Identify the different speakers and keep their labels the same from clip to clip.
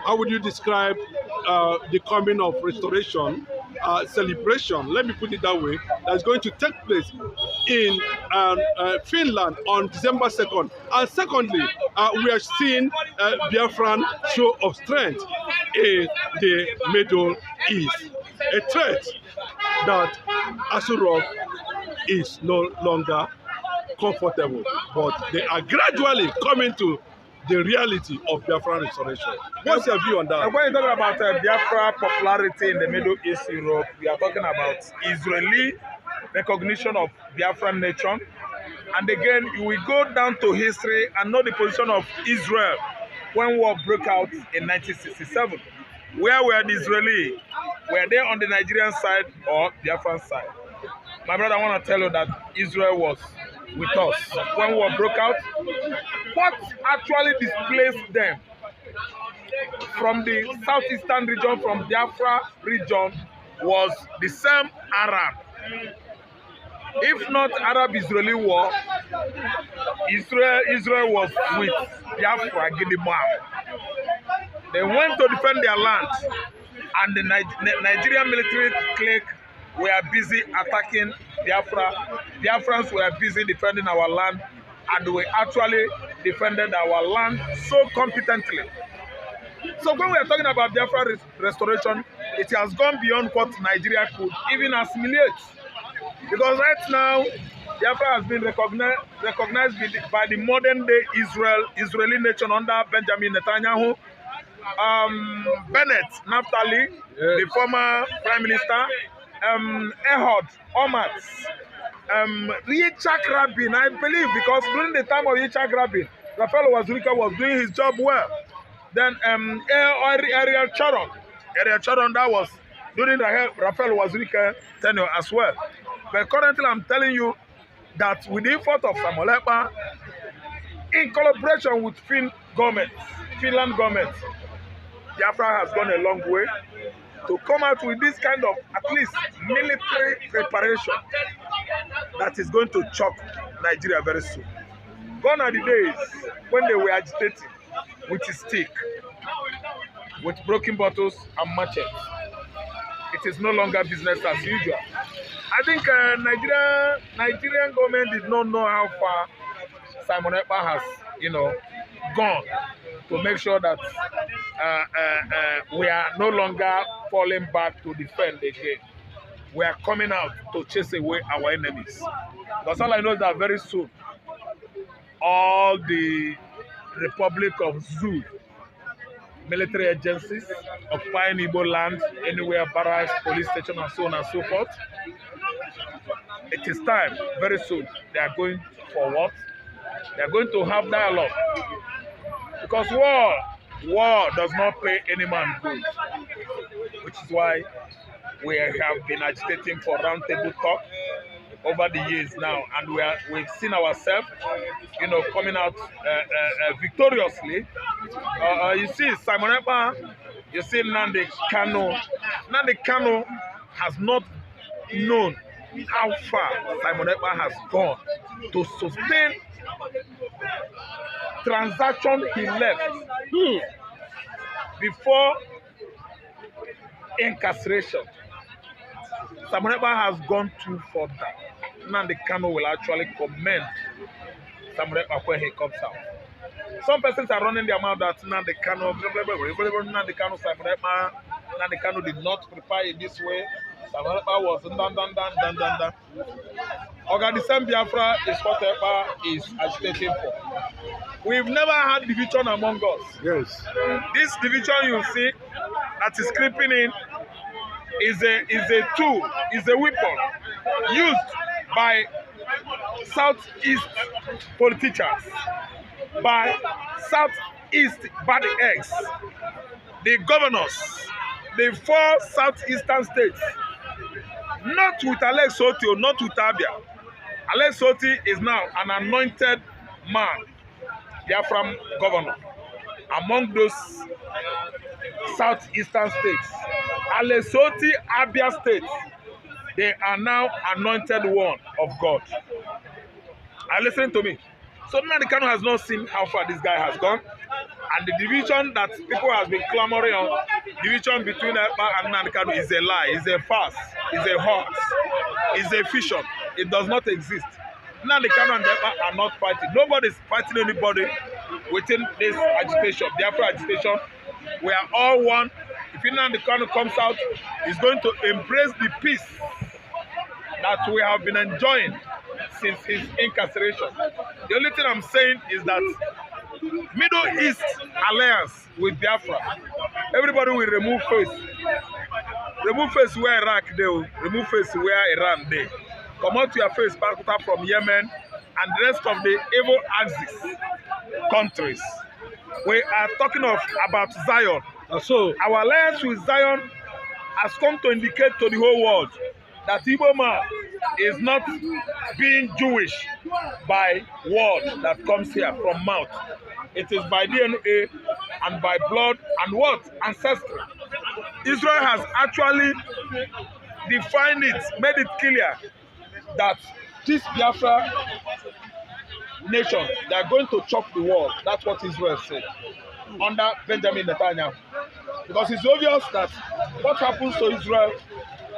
Speaker 1: how would you describe the coming of restoration celebration, let me put it that way, that's going to take place in Finland on December 2nd. And secondly, we are seeing Biafran show of strength in the Middle East. A threat that Asurok is no longer comfortable, but they are gradually coming to the reality of Biafran restoration. What's your view on that?
Speaker 2: And when you talk about Biafra popularity in the Middle East Europe, we are talking about Israeli recognition of Biafran nation. And again, you will go down to history and know the position of Israel when war broke out in 1967. Where were the Israeli? Were they on the Nigerian side or Biafran side? My brother, I want to tell you that Israel was with us when war broke out. What actually displaced them from the southeastern region, from Biafra region, was the same Arab. If not Arab-Israeli war, Israel was with Biafra Gidigba. They went to defend their land, and the Nigerian military clique were busy attacking Biafra. Biafrans were busy defending our land, and we actually defended our land so competently. So when we are talking about Biafra restoration, it has gone beyond what Nigeria could even assimilate. Because right now, Biafra has been recognized by the modern day Israeli nation under Benjamin Netanyahu, Bennett Naftali, the former prime minister, Ehud Olmert, Yitzhak Rabin, I believe, because during the time of Yitzhak Rabin, Raphael Wazirika was doing his job well. Then Ariel Sharon, that was during the Raphael Wazirika tenure as well. But currently, I'm telling you that with the effort of Samuel Ekpa, in collaboration with Finland government, Biafra has gone a long way to come out with this kind of, at least, military preparation that is going to shock Nigeria very soon. Gone are the days when they were agitating with a stick, with broken bottles and machetes. It is no longer business as usual. I think Nigerian government did not know how far Simon Ekpa has, gone to make sure that we are no longer falling back to defend again. We are coming out to chase away our enemies. Because all I know is that very soon, all the Republic of Zoo military agencies occupying Igbo land, anywhere, barracks, police station, and so on and so forth. It is time, very soon, they are going for what? They are going to have dialogue. Because war does not pay any man good. Which is why we have been agitating for roundtable talk over the years now, and we've seen ourselves, coming out victoriously. You see, Simon Ekpa, you see nnamdikanu. nnamdikanu has not known how far Simon Ekpa has gone to sustain transaction he left before incarceration. Simon Ekpa has gone too further. nnamdikanu will actually commend Simon Ekpa when he comes out. Some persons are running their mouth that nnamdikanu, Simon Ekpa did not prepare in this way. Simon Ekpa was dan. Oga, the same Biafra is what Ekpa is agitating for. We've never had division among us.
Speaker 1: Yes.
Speaker 2: This division you see that is creeping in is a tool, is a weapon used by Southeast politicians, by Southeast bad eggs, the governors, the 4 Southeastern states, not with Alex Soti, not with Abia. Alex Soti is now an anointed man, Biafran governor, among those Southeastern states. Alex Soti, Abia state, they are now anointed one of God. And listen to me. So nnamdikanu has not seen how far this guy has gone. And the division that people have been clamoring on, division between Ekpa and nnamdikanu, is a lie, is a farce, is a hoax, is a fiction. It does not exist. Nnamdikanu and Ekpa are not fighting. Nobody is fighting anybody within this agitation, Biafra agitation. We are all one. If Nnamdikanu comes out, he's going to embrace the peace that we have been enjoying since his incarceration. The only thing I'm saying is that Middle East alliance with Biafra, everybody will remove face. Remove face where Iraq they will, remove face where Iran they. Come out to your face from Yemen and the rest of the evil axis countries. We are talking about Zion. So our alliance with Zion has come to indicate to the whole world that Igbo man is not being Jewish by word that comes here from mouth. It is by DNA and by blood and what? Ancestry. Israel has actually defined it, made it clear that this Biafra nation, they are going to chop the world. That's what Israel said under Benjamin Netanyahu. Because it's obvious that what happens to Israel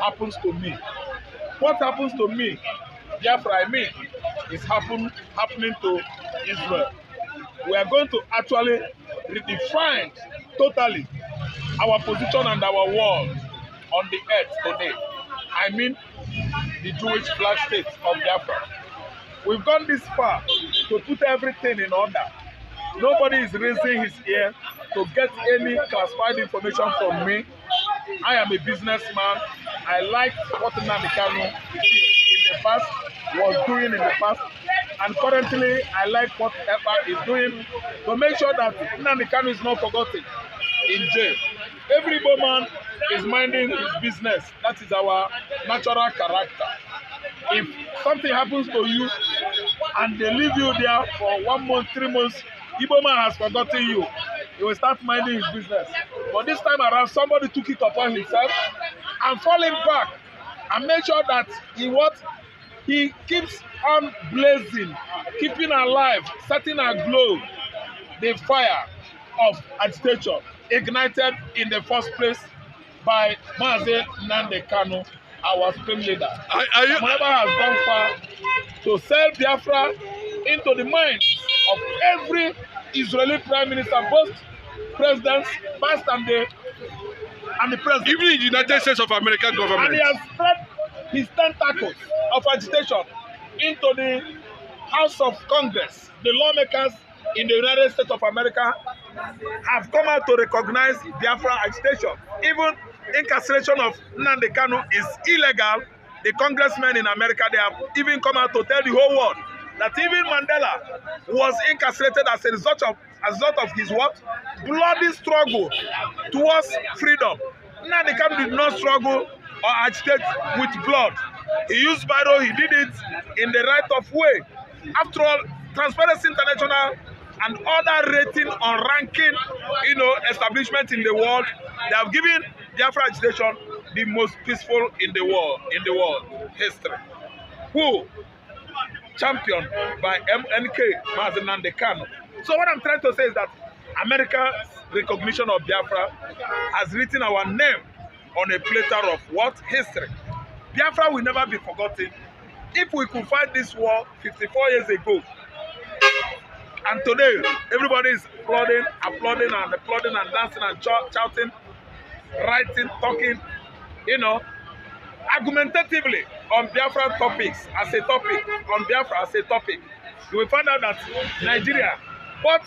Speaker 2: happens to me. What happens to me, Biafra, I mean, is happening to Israel. We are going to actually redefine totally our position and our world on the earth today. I mean, the Jewish flag state of Biafra. We've gone this far to put everything in order. Nobody is raising his ear to get any classified information from me. I am a businessman. I like what nnamdikanu in the past was doing in the past, and currently I like what Ekpa is doing to make sure that nnamdikanu is not forgotten in jail. Every man is minding his business. That is our natural character. If something happens to you and they leave you there for 1 month, 3 months, Igbo man has forgotten you. He will start minding his business. But this time around, somebody took it upon himself and falling back and make sure that he keeps on blazing, keeping alive, setting aglow the fire of agitation ignited in the first place by Mazi nnamdikanu, our supreme leader. Whoever has gone far to sell Biafra into the minds of every Israeli prime minister, both presidents, past and the president.
Speaker 1: Even in the United States of America government.
Speaker 2: And he has spread his tentacles of agitation into the House of Congress. The lawmakers in the United States of America have come out to recognize Biafra agitation. Even incarceration of nnamdikanu is illegal. The congressmen in America, they have even come out to tell the whole world that even Mandela was incarcerated as a result of his what? Bloody struggle towards freedom. Nnamdikanu did not struggle or agitate with blood. He used biro, he did it in the right of way. After all, Transparency International and other rating or ranking, establishment in the world, they have given Biafra agitation the most peaceful in the world history. Who? Championed by MNK, Mazi nnamdikanu. So what I'm trying to say is that America's recognition of Biafra has written our name on a platter of what? History. Biafra will never be forgotten. If we could fight this war 54 years ago, and today everybody is applauding and dancing and shouting, writing, talking, argumentatively on Biafra topics as a topic, on Biafra as a topic, you will find out that Nigeria, what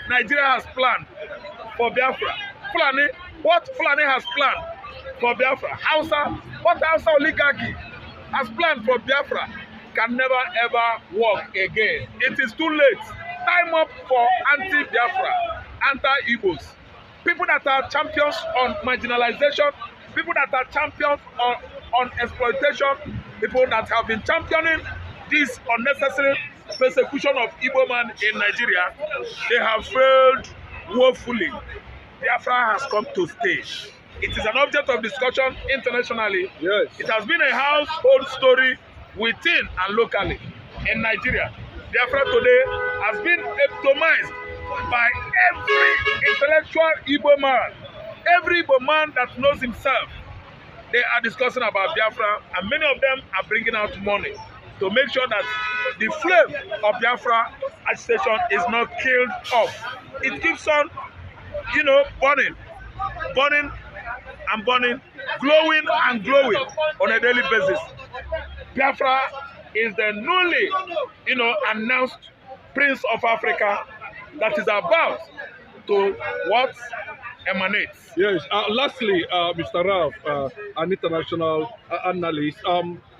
Speaker 2: Nigeria has planned for Biafra, what Fulani has planned for Biafra, Hausa, what Hausa oligarchy has planned for Biafra can never ever work again. It is too late. Time up for anti-Biafra, anti-Igbos. People that are champions on marginalization, people that are champions on exploitation, people that have been championing this unnecessary persecution of Igbo man in Nigeria, they have failed woefully. Biafra has come to stay. It is an object of discussion internationally.
Speaker 1: Yes.
Speaker 2: It has been a household story within and locally in Nigeria. Biafra today has been epitomized by every intellectual Igbo man. Every Igbo man that knows himself, they are discussing about Biafra, and many of them are bringing out money to make sure that the flame of Biafra agitation is not killed off. It keeps on, burning and burning, glowing and glowing on a daily basis. Biafra is the newly, announced Prince of Africa that is about to what emanates.
Speaker 1: Yes. Lastly, Mr. Ralph, an international analyst.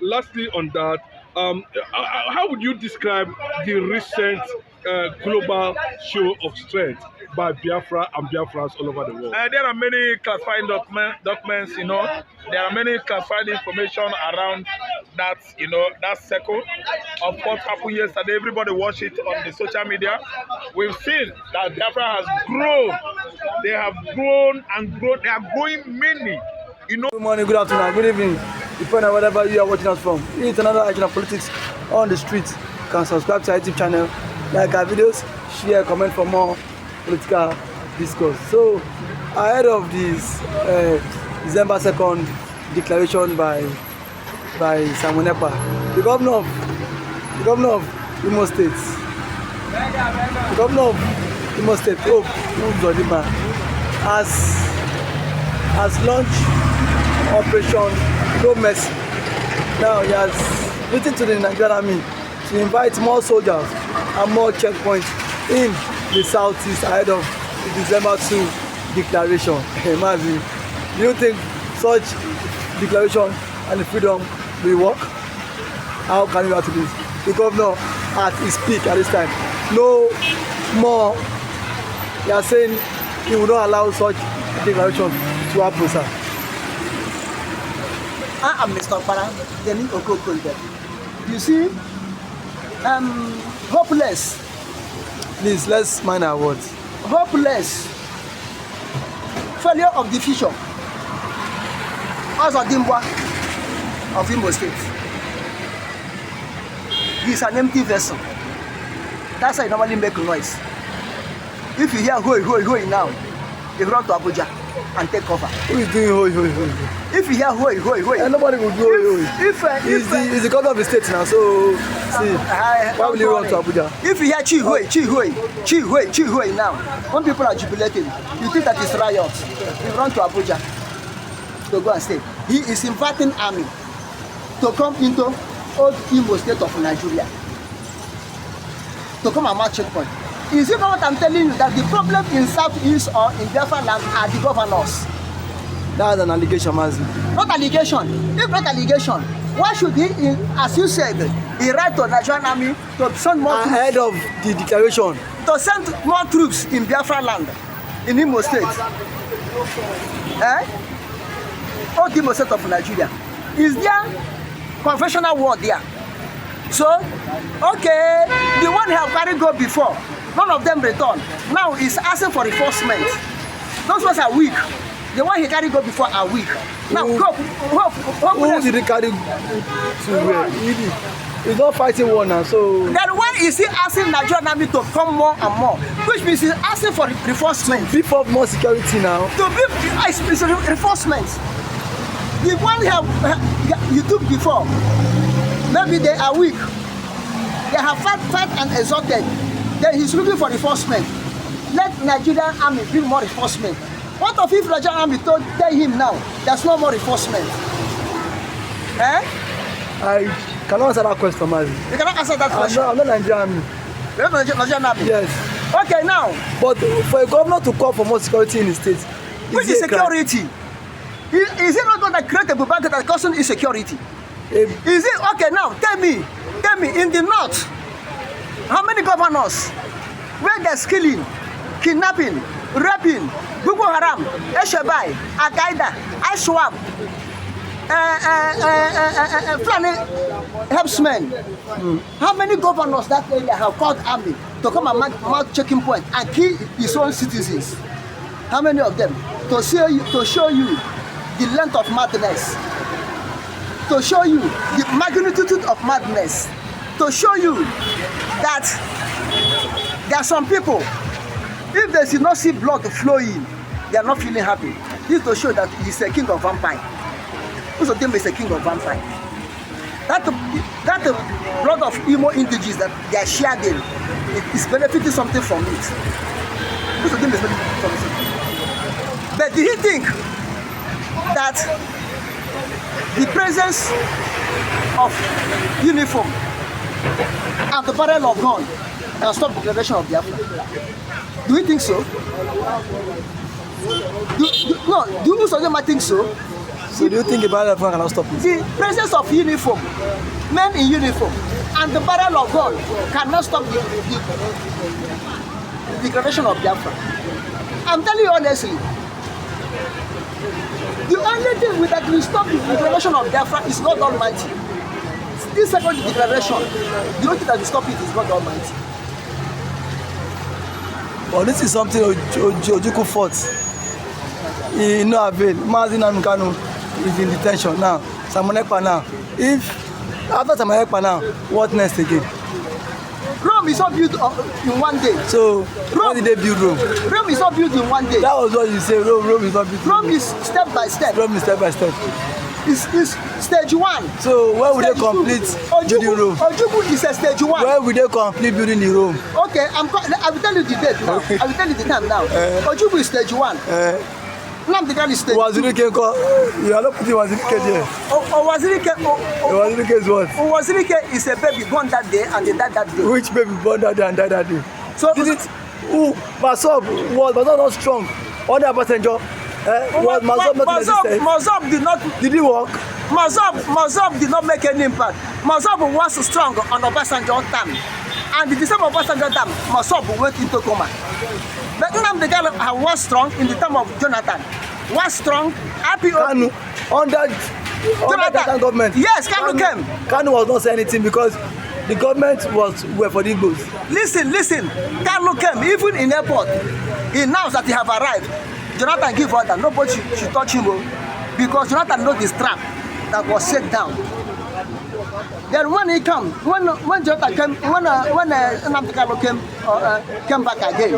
Speaker 1: Lastly, on that, how would you describe the recent global show of strength by Biafra and Biafrans all over the world?
Speaker 2: There are many classified documents. There are many classified information around that, that circle of what happened yesterday. Everybody watch it on the social media. We've seen that Biafra has grown. They have grown and grown. They are growing many.
Speaker 3: Good morning, good afternoon, good evening, depending on whatever you are watching us from. It's another action of politics on the streets. You can subscribe to our YouTube channel, like our videos, share, comment for more political discourse. So, ahead of this December 2nd declaration by Simon Ekpa, the governor of Imo State, Hope Uzodimma, has launched Operation No Mercy. Now he has written to the Nigerian army to invite more soldiers and more checkpoints in the southeast ahead of the December 2 declaration. Imagine, do you think such declaration and the freedom will work? How can you add to this? The governor at his peak at this time, no more. They are saying he will not allow such declaration to happen, sir.
Speaker 4: I am Mr. Para, Denny Okoko. You see, hopeless.
Speaker 3: Please, let's mind our words.
Speaker 4: Hopeless. Failure of the future. As a Dimbwa of Imo State. He is an empty vessel. That's why I normally make noise. If you hear hoi now, you run to Abuja and take cover.
Speaker 3: Who is doing hoi?
Speaker 4: If you hear hoi,
Speaker 3: and nobody will do hoi. He's the governor of the state now, so see, why will you run to Abuja?
Speaker 4: If you hear chi hoi now, when people are jubilating, you think that it's riot. You run to Abuja to go and stay. He is inviting army to come into old Imo State of Nigeria to come and mark checkpoint. Is it not what I'm telling you, that the problem in Southeast or in Biafra land are the governors?
Speaker 3: That's an allegation, Mazi.
Speaker 4: Not allegation. If not allegation, why should he, as you said, he write to Nigerian army to send more troops?
Speaker 3: Ahead of the declaration.
Speaker 4: To send more troops in Biafra land, in Imo State. Old Imo State of Nigeria. Is there conventional war there? So, okay, the one he have carried go before, none of them return. Now he's asking for reinforcement. Those ones are weak. The one he carried go before are weak. Now,
Speaker 3: who did he carry to where? He's not fighting war now, so...
Speaker 4: Then why is he asking Nigerian army to come more and more? Which means he's asking for reinforcement.
Speaker 3: Beef up more security now.
Speaker 4: To beef reinforcement. The one you took before, maybe they are weak. They have fat and exhausted. Then he's looking for reinforcement. Let Nigerian army bring more reinforcement. What if Nigerian army tell him now there's no more reinforcement?
Speaker 3: I cannot answer that question, Mazi.
Speaker 4: You cannot answer that question.
Speaker 3: I'm not Nigerian army.
Speaker 4: You're not Nigerian army?
Speaker 3: Yes.
Speaker 4: Okay, now.
Speaker 3: But for a governor to call for more security in the state,
Speaker 4: which is security? Is it not going to create a blanket that causes insecurity? Is it okay now? Tell me, in the north, how many governors where there's killing, kidnapping, raping, Boko Haram, Eshabai, Al-Qaeda, Ashwab, Fulani helpsmen? How many governors that area have called army to come and mark checking point and kill his own citizens? How many of them? To show you the length of madness, to show you the magnitude of madness, to show you that there are some people If they do not see blood flowing, they are not feeling happy. This to show that he's a king of vampire. Most of them is a king of vampire. That blood of Imo indigenous that they are shedding, it is benefiting something from it. Most of them is benefiting from it. But do you think that the presence of uniform and the barrel of gun can stop the declaration of Biafra? Do you think so? Do most of them think so?
Speaker 3: So do you think the barrel of gun cannot stop it?
Speaker 4: The presence of uniform, men in uniform, and the barrel of gun cannot stop the declaration of Biafra. I'm telling you honestly, the only thing that will stop the declaration of Biafra is God Almighty. This second declaration, the only thing that will stop it is God Almighty.
Speaker 3: Well, this is something Ojukwu fought. He no avail. nnamdikanu is in detention now. Samonekpa now. If after Samonekpa now, what next again?
Speaker 4: Rome is not built in one day.
Speaker 3: So how did they build Rome?
Speaker 4: Rome is not built in one day.
Speaker 3: That was what you say. Rome is not built.
Speaker 4: Rome is step by step.
Speaker 3: Rome is step by step.
Speaker 4: It's stage one.
Speaker 3: So where will they complete building Rome?
Speaker 4: Ojukwu is a stage one.
Speaker 3: Where will they complete building the Rome?
Speaker 4: Okay, I will tell you the date now. I will tell you the time now. Ojukwu is stage one. nnamdikanu is stage two.
Speaker 3: Wazirike nko? You are not putting Wazirike there. Wazirike is what?
Speaker 4: Wazirike is a baby born that day and they died that day.
Speaker 3: Which baby born that day and died that day?
Speaker 4: So
Speaker 3: is it who Masob was not strong? Other passenger was Masob not resistant?
Speaker 4: Masob did not.
Speaker 3: Did he walk?
Speaker 4: Masob did not make any impact. Masob was strong on Obasanjo time, and the December Obasanjo time, Masob went into coma. But nnamdikanu was strong in the time of Jonathan. Was strong.
Speaker 3: Kanu under Jonathan government.
Speaker 4: Yes, Kanu came.
Speaker 3: Kanu was not saying anything because the government were for the Igbos.
Speaker 4: Listen. Kanu came even in airport. He announced that he have arrived. Jonathan give order. Nobody should touch him because Jonathan knows the trap that was set down. Then when he came, when Jonathan came, when nnamdikanu came back again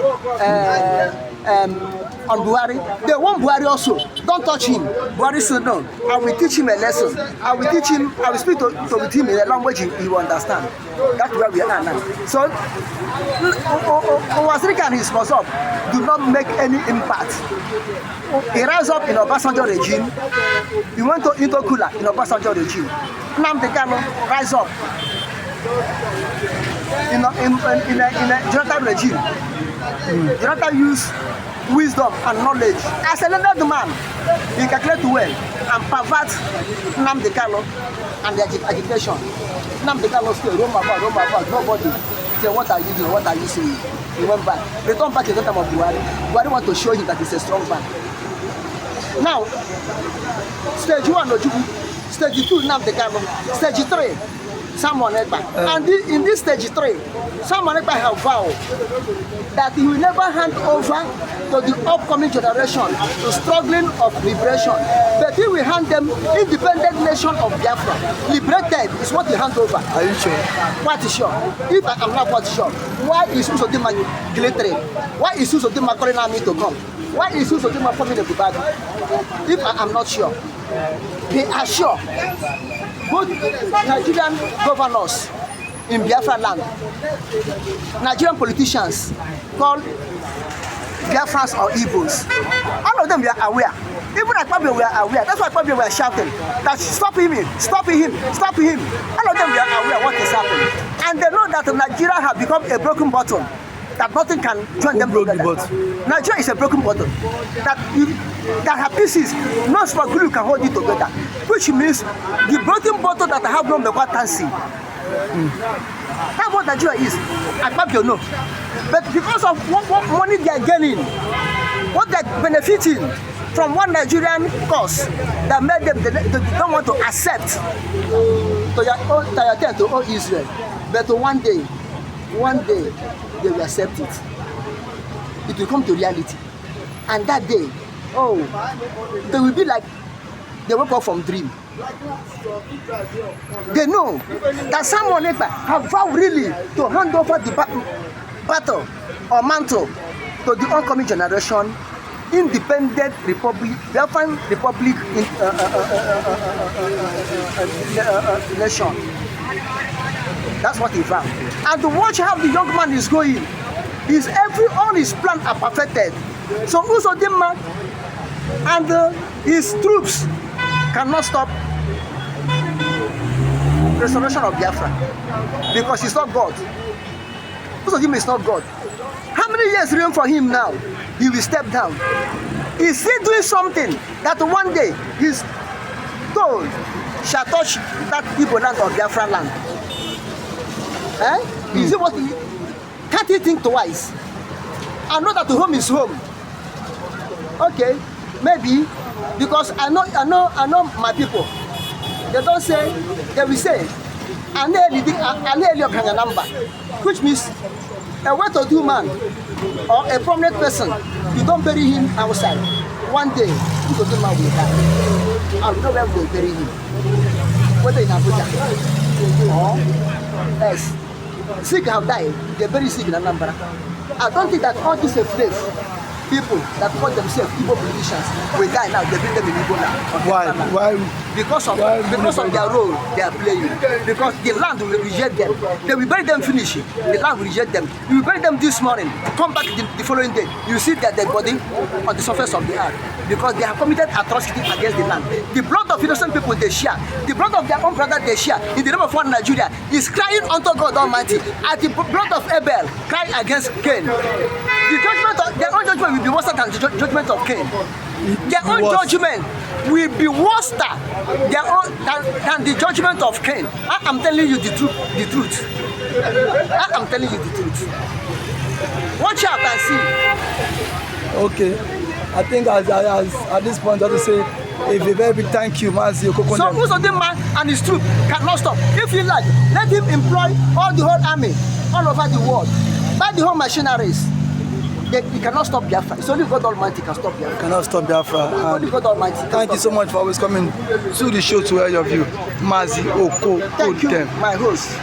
Speaker 4: on Buhari, they want Buhari also. Don't touch him. Buhari said no. I will teach him a lesson. I will teach him. I will speak to with him in a language he will understand. That's where we are now. So Wazirike and his Masob do not make any impact. He rise up in Obasanjo regime. He went into Kula in Obasanjo regime. nnamdikanu rise up in a Jonathan regime. Jonathan use wisdom and knowledge. As a learned man, he calculate well and pervert nnamdikanu and the agitation. nnamdikanu still roam about. Nobody say, what are you doing? What are you saying? He went back. Return back in the time of Buhari. Buhari want to show him that he's a strong man. Now, stage one Ojukwu, stage two nnamdikanu, stage three Samonekpa. And in this stage three, Samonekpa have vowed that he will never hand over to the upcoming generation the struggling of liberation, but he will hand them independent nation of Biafra. Liberated is what he hand over.
Speaker 3: Are you sure?
Speaker 4: Quite sure. If I am not quite sure, why is Usodima glittering? Why is Usodima calling me to come? Why is Usodima forming a bag? If I am not sure, they are sure. Both Nigerian governors in Biafra land, Nigerian politicians called Biafrans or Igbos, all of them were aware. Even Akpabio were aware. That's why Akpabio were shouting that stop him. All of them were aware what is happening. And they know that Nigeria has become a broken bottle, that nothing can join them together. Nigeria is a broken bottle that have pieces, no small glue can hold it together, which means the broken bottle that have no merquantancy. That's what Nigeria is. Akpabio know. But because of what money they are gaining, what they are benefiting from one Nigerian cause that made them they don't want to accept to all Israel. But one day they will accept it. It will come to reality. And that day, they will be like they woke up from dream. They know that Samonekpa have vowed really to hand over the battle or mantle to the oncoming generation independent republic, Biafran republic nation. That's what he found. And to watch how the young man is going, all his plans are perfected. So Uzodimma and his troops cannot stop restoration of Biafra because he's not God. Uzodimma is not God. How many years remain for him now? He will step down. Is he doing something that one day his told shall touch that Igbo land or Biafra land? Is it what he can't he think twice? I know that the home is home. Okay, maybe because I know my people. They don't say, they will say, which means a well-to-do man or a prominent person, you don't bury him outside. One day, the man will die. I don't know where we will bury him. Whether in Abuja or yes. Sick have died, they're very sick in Anambra. I don't think that all these slaves, people that call themselves Igbo politicians, will die now, they bring them in Igbo land.
Speaker 3: Why?
Speaker 4: Because of their role they are playing. Because the land will reject them. They will bury them, finish it. The land will reject them. You will bury them this morning, come back the following day, you see their dead body on the surface of the earth. Because they have committed atrocity against the land. The blood of innocent people they share, the blood of their own brother they share, in the name of one Nigeria, is crying unto God Almighty. As the blood of Abel crying against Cain. The judgment of their own judgment will be worse than the judgment of Cain. Their own judgment will be worse than the judgment of Cain. I am telling you the truth. I am telling you the truth. Watch out and see.
Speaker 3: Okay. I think at this point I have to say a very big thank you, Mazi Okoko.
Speaker 4: So Uzodimma and his troop cannot stop. If you like, let him employ all the whole army all over the world, buy the whole machineries. He cannot stop Biafra. It's only God Almighty can stop Biafra.
Speaker 3: Cannot stop Biafra.
Speaker 4: Only God Almighty.
Speaker 3: Thank you so much for always coming to the show to hear your view, Mazi Okoko.
Speaker 4: Thank you, my host.